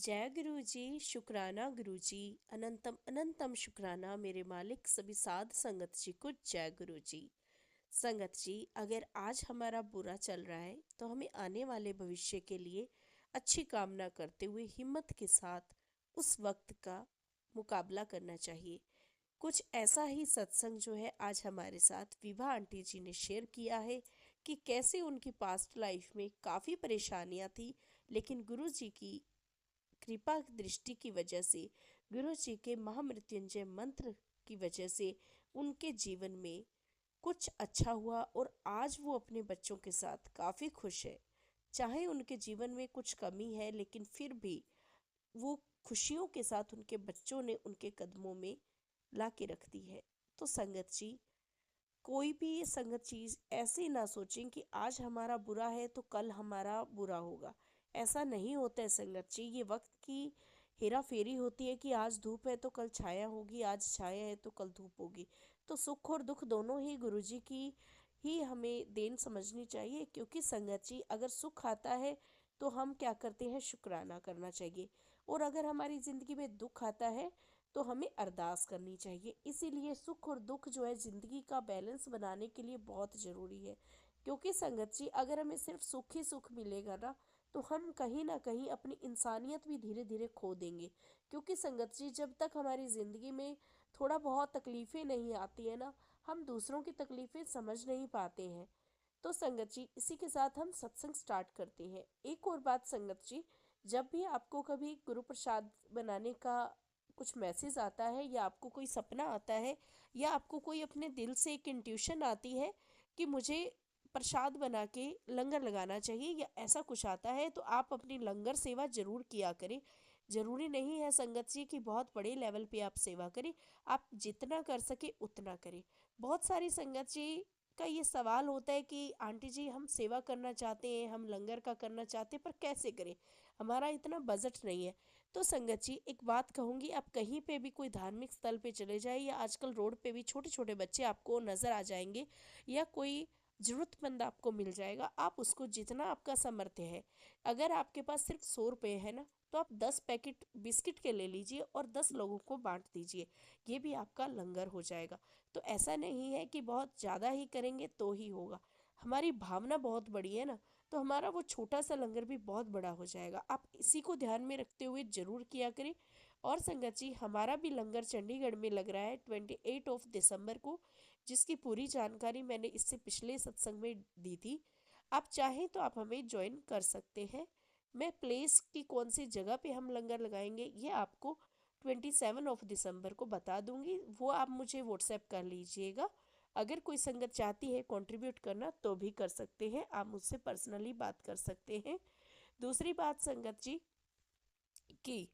जय गुरु जी। शुक्राना गुरु जी। अनंतम अनंतम शुक्राना मेरे मालिक सभी साध संगत जी को। जय गुरु जी। संगत जी, अगर आज हमारा बुरा चल रहा है तो हमें आने वाले भविष्य के लिए अच्छी कामना करते हुए हिम्मत के साथ उस वक्त का मुकाबला करना चाहिए। कुछ ऐसा ही सत्संग जो है आज हमारे साथ विभा आंटी जी ने शेयर किया है कि कैसे उनकी पास्ट लाइफ में काफ़ी परेशानियां थी, लेकिन गुरु जी की कृपा दृष्टि की वजह से, गुरु जी के महामृत्युंजय मंत्र की वजह से उनके जीवन में कुछ अच्छा हुआ और आज वो अपने बच्चों के साथ काफ़ी खुश है। चाहे उनके जीवन में कुछ कमी है, लेकिन फिर भी वो खुशियों के साथ उनके बच्चों ने उनके कदमों में ला के रख दी है। तो संगत जी, कोई भी ये संगत चीज ऐसे ना सोचें कि आज हमारा बुरा है तो कल हमारा बुरा होगा। ऐसा नहीं होता है संगत जी। ये वक्त की हेरा फेरी होती है कि आज धूप है तो कल छाया होगी, आज छाया है तो कल धूप होगी। तो सुख और दुख दोनों ही गुरु जी की ही हमें देन समझनी चाहिए, क्योंकि संगत जी अगर सुख आता है तो हम क्या करते हैं, शुक्राना करना चाहिए। और अगर हमारी जिंदगी में दुख आता है तो हमें अरदास करनी चाहिए। इसीलिए सुख और दुख जो है ज़िंदगी का बैलेंस बनाने के लिए बहुत ज़रूरी है। क्योंकि संगत जी अगर हमें सिर्फ सुख ही सुख मिलेगा ना, तो हम कहीं ना कहीं अपनी इंसानियत भी धीरे धीरे खो देंगे। क्योंकि संगत जी जब तक हमारी ज़िंदगी में थोड़ा बहुत तकलीफ़ें नहीं आती है ना, हम दूसरों की तकलीफ़ें समझ नहीं पाते हैं। तो संगत जी इसी के साथ हम सत्संग स्टार्ट करते हैं। एक और बात संगत जी, जब भी आपको कभी गुरु प्रसाद बनाने का कुछ मैसेज आता है, या आपको कोई सपना आता है, या आपको कोई अपने दिल से एक इंट्यूशन आती है कि मुझे प्रसाद बना के लंगर लगाना चाहिए, या ऐसा कुछ आता है, तो आप अपनी लंगर सेवा जरूर किया करें। जरूरी नहीं है संगत जी कि बहुत बड़े लेवल पे आप सेवा करें। आप जितना कर सके उतना करें। बहुत सारी संगत जी का ये सवाल होता है कि आंटी जी हम सेवा करना चाहते हैं, हम लंगर का करना चाहते हैं, पर कैसे करें, हमारा इतना बजट नहीं है। तो संगत जी एक बात कहूँगी, आप कहीं पे भी कोई धार्मिक स्थल पे चले जाए, या आजकल रोड पे भी छोटे छोटे बच्चे आपको नज़र आ जाएंगे, या कोई ज़रूरतमंद आपको मिल जाएगा, आप उसको जितना आपका सामर्थ्य है, अगर आपके पास सिर्फ 100 रुपये है ना, तो आप 10 पैकेट बिस्किट के ले लीजिए और 10 लोगों को बांट दीजिए। ये भी आपका लंगर हो जाएगा। तो ऐसा नहीं है कि बहुत ज़्यादा ही करेंगे तो ही होगा। हमारी भावना बहुत बड़ी है ना, तो हमारा वो छोटा सा लंगर भी बहुत बड़ा हो जाएगा। आप इसी को ध्यान में रखते हुए ज़रूर किया करें। और संगत जी हमारा भी लंगर चंडीगढ़ में लग रहा है 28 दिसंबर को, जिसकी पूरी जानकारी मैंने इससे पिछले सत्संग में दी थी। आप चाहें तो आप हमें ज्वाइन कर सकते हैं। मैं प्लेस की कौन सी जगह पे हम लंगर लगाएंगे ये आपको 27 दिसंबर को बता दूंगी, वो आप मुझे व्हाट्सएप कर लीजिएगा। अगर कोई संगत चाहती है कंट्रीब्यूट करना तो भी कर सकते हैं, आप मुझसे पर्सनली बात कर सकते हैं। दूसरी बात संगत जी कि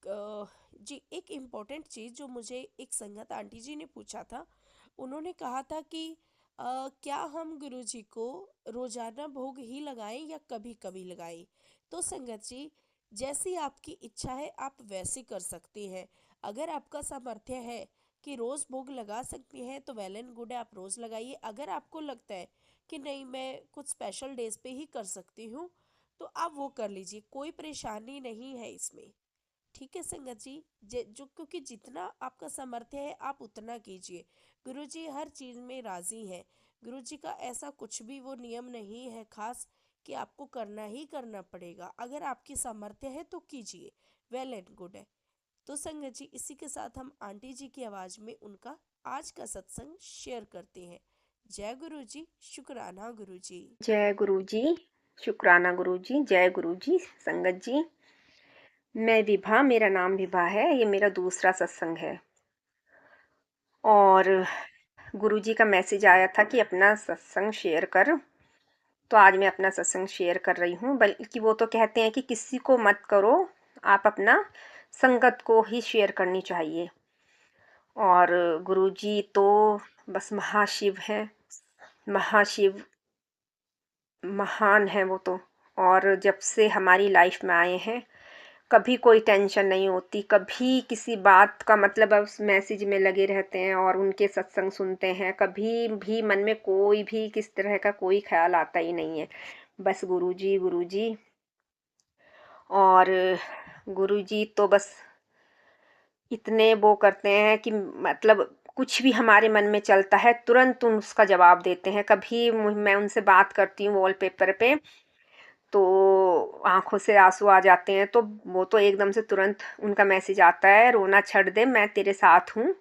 जी एक इम्पोर्टेंट चीज़ जो मुझे एक संगत आंटी जी ने पूछा था, उन्होंने कहा था कि क्या हम गुरु जी को रोजाना भोग ही लगाएं या कभी कभी लगाएं। तो संगत जी जैसी आपकी इच्छा है आप वैसे कर सकते हैं। अगर आपका सामर्थ्य है कि रोज़ भोग लगा सकते हैं तो वेल एंड गुड है, आप रोज़ लगाइए। अगर आपको लगता है कि नहीं मैं कुछ स्पेशल डेज पे ही कर सकती हूँ, तो आप वो कर लीजिए, कोई परेशानी नहीं है इसमें। ठीक है संगत जी, जो क्योंकि जितना आपका सामर्थ्य है आप उतना कीजिए। गुरु जी हर चीज में राजी हैं। गुरु जी का ऐसा कुछ भी वो नियम नहीं है खास कि आपको करना ही करना पड़ेगा। अगर आपकी सामर्थ्य है तो कीजिए, वेल एंड गुड है। तो संगत जी इसी के साथ हम आंटी जी की आवाज में उनका आज का सत्संग शेयर करते हैं। जय गुरु जी। शुक्राना गुरु जी। जय गुरु जी। शुक्राना गुरु जी। जय गुरु जी। संगत जी, मैं विभा, मेरा नाम विभा है। ये मेरा दूसरा सत्संग है। और गुरु जी का मैसेज आया था कि अपना सत्संग शेयर कर, तो आज मैं अपना सत्संग शेयर कर रही हूँ। बल्कि वो तो कहते हैं कि किसी को मत करो, आप अपना संगत को ही शेयर करनी चाहिए। और गुरु जी तो बस महाशिव हैं, महाशिव महान है वो तो। और जब से हमारी लाइफ में आए हैं कभी कोई टेंशन नहीं होती, कभी किसी बात का मतलब उस मैसेज में लगे रहते हैं और उनके सत्संग सुनते हैं। कभी भी मन में कोई भी किस तरह का कोई ख्याल आता ही नहीं है, बस गुरु जी गुरु जी। और गुरुजी तो बस इतने वो करते हैं कि मतलब कुछ भी हमारे मन में चलता है तुरंत उसका जवाब देते हैं। कभी मैं उनसे बात करती हूँ वॉलपेपर पे तो आंखों से आंसू आ जाते हैं, तो वो तो एकदम से तुरंत उनका मैसेज आता है, रोना छੱਡ दे, मैं तेरे साथ हूँ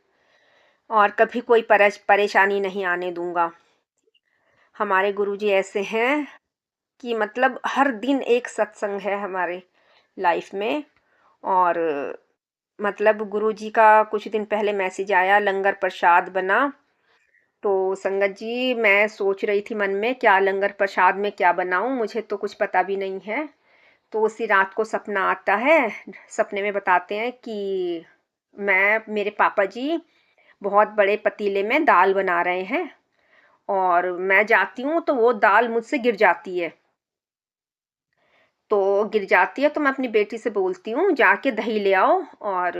और कभी कोई परेशानी नहीं आने दूंगा। हमारे गुरुजी ऐसे हैं कि मतलब हर दिन एक सत्संग है हमारे लाइफ में। और मतलब गुरुजी का कुछ दिन पहले मैसेज आया, लंगर प्रसाद बना। तो संगत जी मैं सोच रही थी मन में क्या लंगर प्रसाद में क्या बनाऊं, मुझे तो कुछ पता भी नहीं है। तो उसी रात को सपना आता है, सपने में बताते हैं कि मेरे पापा जी बहुत बड़े पतीले में दाल बना रहे हैं और मैं जाती हूँ तो वो दाल मुझसे गिर जाती है। तो गिर जाती है तो मैं अपनी बेटी से बोलती हूँ जाके दही ले आओ और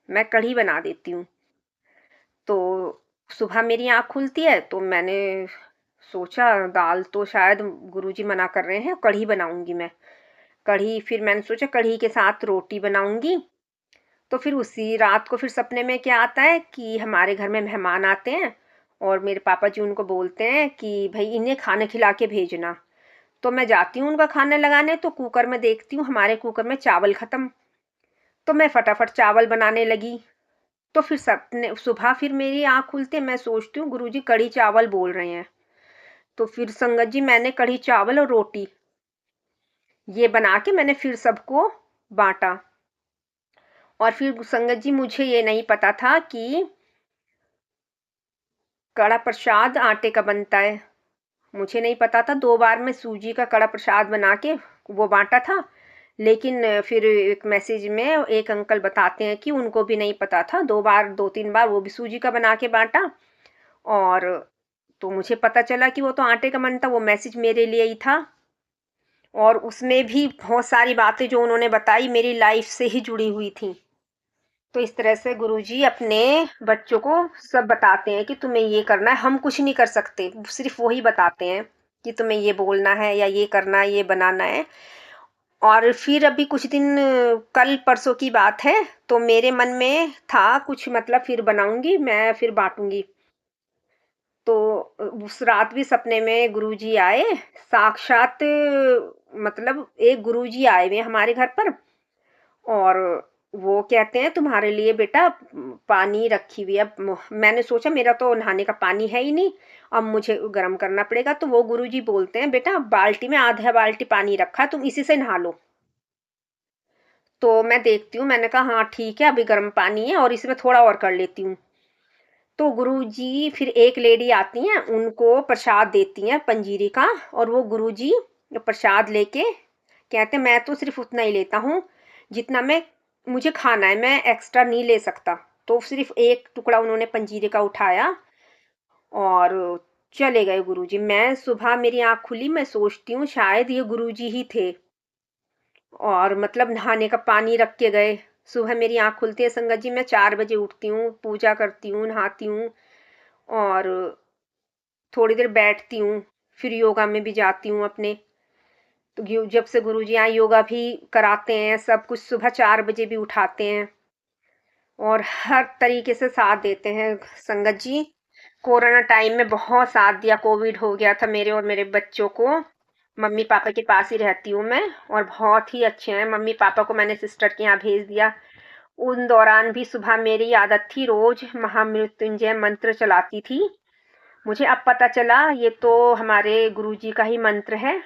मैं कढ़ी बना देती हूँ। तो सुबह मेरी आँख खुलती है तो मैंने सोचा दाल तो शायद गुरुजी मना कर रहे हैं, कढ़ी बनाऊंगी मैं। कढ़ी फिर मैंने सोचा कढ़ी के साथ रोटी बनाऊंगी। तो फिर उसी रात को फिर सपने में क्या आता है कि हमारे घर में मेहमान आते हैं और मेरे पापा जी उनको बोलते हैं कि भाई इन्हें खाना खिला के भेजना। तो मैं जाती हूँ उनका खाना लगाने तो कुकर में देखती हूँ हमारे कुकर में चावल खत्म। तो मैं फटाफट चावल बनाने लगी। तो फिर सपने सुबह फिर मेरी आँख खुलती है, मैं सोचती हूँ गुरुजी कढ़ी चावल बोल रहे हैं। तो फिर संगत जी मैंने कढ़ी चावल और रोटी ये बना के मैंने फिर सबको बाँटा। और फिर संगत जी मुझे ये नहीं पता था कि कड़ा प्रसाद आटे का बनता है। मुझे नहीं पता था, 2 बार मैं सूजी का कड़ा प्रसाद बना के वो बाँटा था। लेकिन फिर एक मैसेज में एक अंकल बताते हैं कि उनको भी नहीं पता था, 2-3 बार वो भी सूजी का बना के बाँटा। और तो मुझे पता चला कि वो तो आटे का बनता, वो मैसेज मेरे लिए ही था। और उसमें भी बहुत सारी बातें जो उन्होंने बताई मेरी लाइफ से ही जुड़ी हुई थी। तो इस तरह से गुरुजी अपने बच्चों को सब बताते हैं कि तुम्हें ये करना है, हम कुछ नहीं कर सकते, सिर्फ वही बताते हैं कि तुम्हें ये बोलना है या ये करना है, ये बनाना है। और फिर अभी कुछ दिन कल परसों की बात है, तो मेरे मन में था कुछ मतलब फिर बनाऊंगी मैं, फिर बांटूंगी। तो उस रात भी सपने में गुरुजी आए, साक्षात मतलब एक गुरुजी आए हुए हमारे घर पर। और वो कहते हैं तुम्हारे लिए बेटा पानी रखी हुई है। अब मैंने सोचा मेरा तो नहाने का पानी है ही नहीं, अब मुझे गर्म करना पड़ेगा। तो वो गुरुजी बोलते हैं बेटा बाल्टी में आधा बाल्टी पानी रखा है, तुम इसी से नहा लो। तो मैं देखती हूँ, मैंने कहा हाँ ठीक है अभी गर्म पानी है और इसमें थोड़ा और कर लेती हूँ। तो गुरुजी फिर एक लेडी आती हैं, उनको प्रसाद देती हैं पंजीरी का। और वो गुरुजी प्रसाद लेके कहते हैं मैं तो सिर्फ उतना ही लेता हूँ जितना मैं मुझे खाना है, मैं एक्स्ट्रा नहीं ले सकता। तो सिर्फ एक टुकड़ा उन्होंने पंजीरी का उठाया और चले गए गुरुजी। मैं सुबह मेरी आँख खुली, मैं सोचती हूँ शायद ये गुरुजी ही थे और मतलब नहाने का पानी रख के गए। सुबह मेरी आँख खुलती है संगत जी, मैं 4 बजे उठती हूँ, पूजा करती हूँ, नहाती हूँ और थोड़ी देर बैठती हूँ, फिर योगा में भी जाती हूँ अपने। तो जब से गुरुजी आए योगा भी कराते हैं, सब कुछ सुबह 4 बजे भी उठाते हैं और हर तरीके से साथ देते हैं संगत जी। कोरोना टाइम में बहुत साथ दिया, कोविड हो गया था मेरे और मेरे बच्चों को। मम्मी पापा के पास ही रहती हूँ मैं और बहुत ही अच्छे हैं। मम्मी पापा को मैंने सिस्टर के यहाँ भेज दिया। उन दौरान भी सुबह मेरी आदत थी, रोज महामृत्युंजय मंत्र चलाती थी। मुझे अब पता चला ये तो हमारे गुरुजी का ही मंत्र है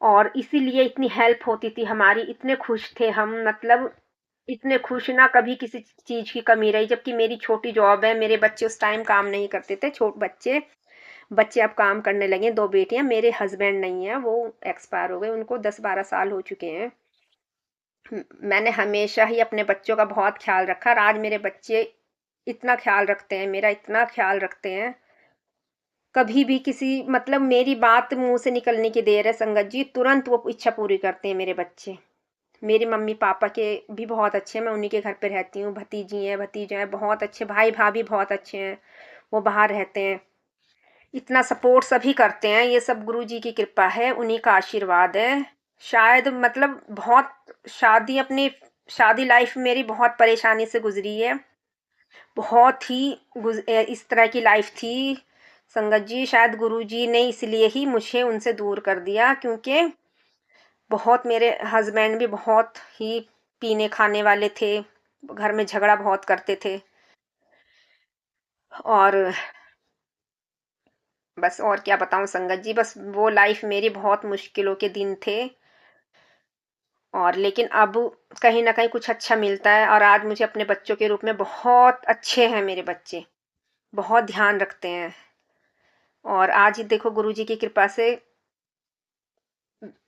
और इसीलिए इतनी हेल्प होती थी हमारी, इतने खुश थे हम, मतलब इतने खुश ना कभी किसी चीज की कमी रही। जबकि मेरी छोटी जॉब है, मेरे बच्चे उस टाइम काम नहीं करते थे, छोटे बच्चे बच्चे अब काम करने लगे। 2 बेटियां, मेरे हस्बैंड नहीं है, वो एक्सपायर हो गए, उनको 10-12 साल हो चुके हैं। मैंने हमेशा ही अपने बच्चों का बहुत ख्याल रखा और आज मेरे बच्चे इतना ख्याल रखते हैं, मेरा इतना ख्याल रखते हैं। कभी भी किसी मतलब मेरी बात मुंह से निकलने की देर है संगत जी, तुरंत वो इच्छा पूरी करते हैं मेरे बच्चे। मेरे मम्मी पापा के भी बहुत अच्छे हैं, मैं उन्हीं के घर पे रहती हूँ। भतीजी हैं भतीजे हैं बहुत अच्छे, भाई भाभी बहुत अच्छे हैं, वो बाहर रहते हैं। इतना सपोर्ट सभी करते हैं, ये सब गुरु जी की कृपा है, उन्हीं का आशीर्वाद है। शायद मतलब बहुत शादी अपने शादी लाइफ मेरी बहुत परेशानी से गुजरी है। बहुत ही इस तरह की लाइफ थी संगत जी, शायद गुरुजी ने इसलिए ही मुझे उनसे दूर कर दिया, क्योंकि बहुत मेरे हस्बैंड भी बहुत ही पीने खाने वाले थे, घर में झगड़ा बहुत करते थे। और बस और क्या बताऊं संगत जी, बस वो लाइफ मेरी बहुत मुश्किलों के दिन थे। और लेकिन अब कहीं न कहीं कुछ अच्छा मिलता है, और आज मुझे अपने बच्चों के रूप में बहुत अच्छे हैं मेरे बच्चे, बहुत ध्यान रखते हैं। और आज ही देखो गुरुजी की कृपा से,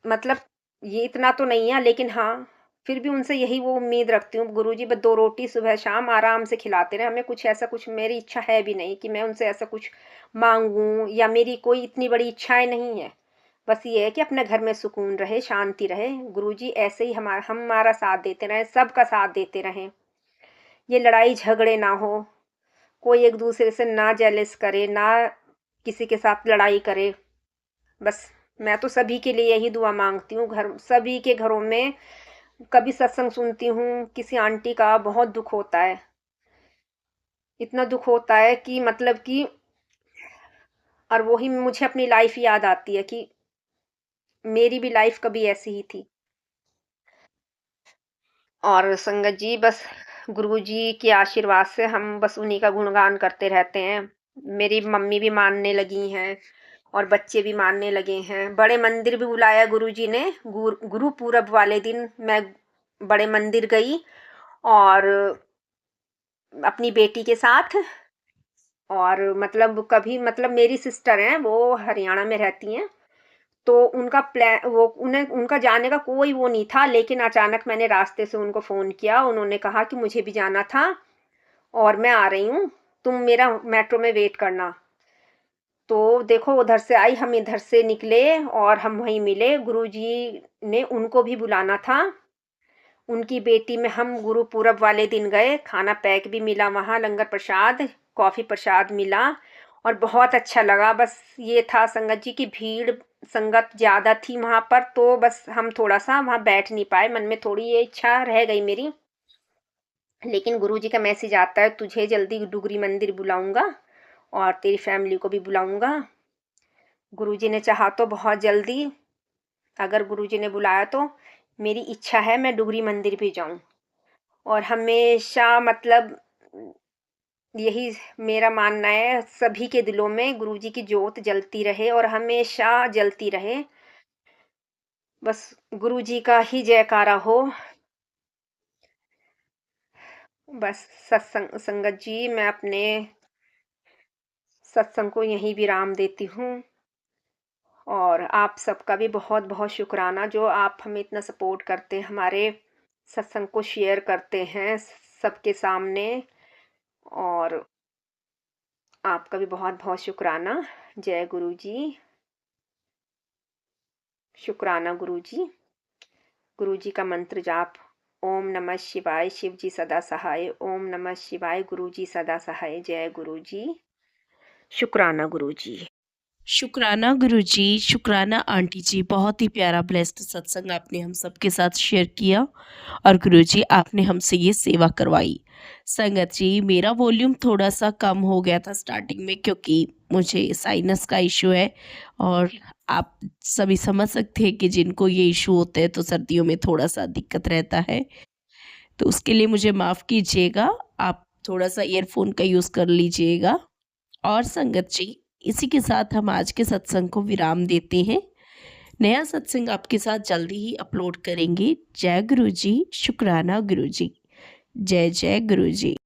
मतलब ये इतना तो नहीं है, लेकिन हाँ, फिर भी उनसे यही वो उम्मीद रखती हूँ, गुरुजी बस 2 रोटी सुबह शाम आराम से खिलाते रहें हमें। कुछ ऐसा, कुछ मेरी इच्छा है भी नहीं कि मैं उनसे ऐसा कुछ माँगूँ, या मेरी कोई इतनी बड़ी इच्छाएँ नहीं है। बस ये है कि अपने घर में सुकून रहे, शांति रहे। गुरुजी ऐसे ही हमारा साथ देते रहें, सबका साथ देते रहें। ये लड़ाई झगड़े ना हो, कोई एक दूसरे से ना जेलस करे, ना किसी के साथ लड़ाई करे। बस मैं तो सभी के लिए यही दुआ मांगती हूँ, घर सभी के घरों में। कभी सत्संग सुनती हूँ, किसी आंटी का बहुत दुख होता है, इतना दुख होता है कि मतलब कि, और वही मुझे अपनी लाइफ याद आती है कि मेरी भी लाइफ कभी ऐसी ही थी। और संगत जी, बस गुरुजी के आशीर्वाद से हम बस उन्हीं का गुणगान करते रहते हैं। मेरी मम्मी भी मानने लगी हैं, और बच्चे भी मानने लगे हैं। बड़े मंदिर भी बुलाया गुरुजी ने, गुरु पूरब वाले दिन मैं बड़े मंदिर गई, और अपनी बेटी के साथ। और मतलब कभी, मतलब मेरी सिस्टर हैं, वो हरियाणा में रहती हैं, तो उनका प्लान, वो उन्हें उनका जाने का कोई वो नहीं था, लेकिन अचानक मैंने रास्ते से उनको फ़ोन किया, उन्होंने कहा कि मुझे भी जाना था और मैं आ रही हूँ, तुम मेरा मेट्रो में वेट करना। तो देखो उधर से आई, हम इधर से निकले और हम वहीं मिले। गुरुजी ने उनको भी बुलाना था, उनकी बेटी में हम गुरु पूरब वाले दिन गए। खाना पैक भी मिला वहाँ, लंगर प्रसाद, कॉफ़ी प्रसाद मिला, और बहुत अच्छा लगा। बस ये था संगत जी की भीड़, संगत ज़्यादा थी वहाँ पर, तो बस हम थोड़ा सा वहाँ बैठ नहीं पाए। मन में थोड़ी ये इच्छा रह गई मेरी, लेकिन गुरुजी का मैसेज आता है, तुझे जल्दी डुगरी मंदिर बुलाऊंगा और तेरी फैमिली को भी बुलाऊंगा। गुरुजी ने चाहा तो बहुत जल्दी, अगर गुरुजी ने बुलाया तो मेरी इच्छा है मैं डुगरी मंदिर भी जाऊं। और हमेशा मतलब यही मेरा मानना है, सभी के दिलों में गुरुजी की जोत जलती रहे और हमेशा जलती रहे। बस गुरुजी का ही जयकारा हो। बस सत्संग संगत जी, मैं अपने सत्संग को यहीं विराम देती हूँ। और आप सबका भी बहुत बहुत शुक्राना, जो आप हमें इतना सपोर्ट करते हैं, हमारे सत्संग को शेयर करते हैं सबके सामने। और आपका भी बहुत बहुत शुक्राना। जय गुरु जी। शुक्राना गुरु जी। गुरु जी का मंत्र जाप, ओम नमः शिवाय, शिव जी सदा सहाय। ओम नमः शिवाय, गुरु जी सदा सहाय। जय गुरु जी। शुक्राना गुरु जी। शुक्राना गुरुजी, शुक्राना आंटी जी, बहुत ही प्यारा ब्लेस्ड सत्संग आपने हम सबके साथ शेयर किया, और गुरुजी आपने हमसे ये सेवा करवाई। संगत जी, मेरा वॉल्यूम थोड़ा सा कम हो गया था स्टार्टिंग में, क्योंकि मुझे साइनस का इशू है, और आप सभी समझ सकते हैं कि जिनको ये इशू होते हैं तो सर्दियों में थोड़ा सा दिक्कत रहता है, तो उसके लिए मुझे माफ़ कीजिएगा। आप थोड़ा सा ईयरफोन का यूज़ कर लीजिएगा। और संगत जी, इसी के साथ हम आज के सत्संग को विराम देते हैं। नया सत्संग आपके साथ जल्दी ही अपलोड करेंगे। जय गुरु जी। शुक्राना गुरु जी। जय जय गुरु जी।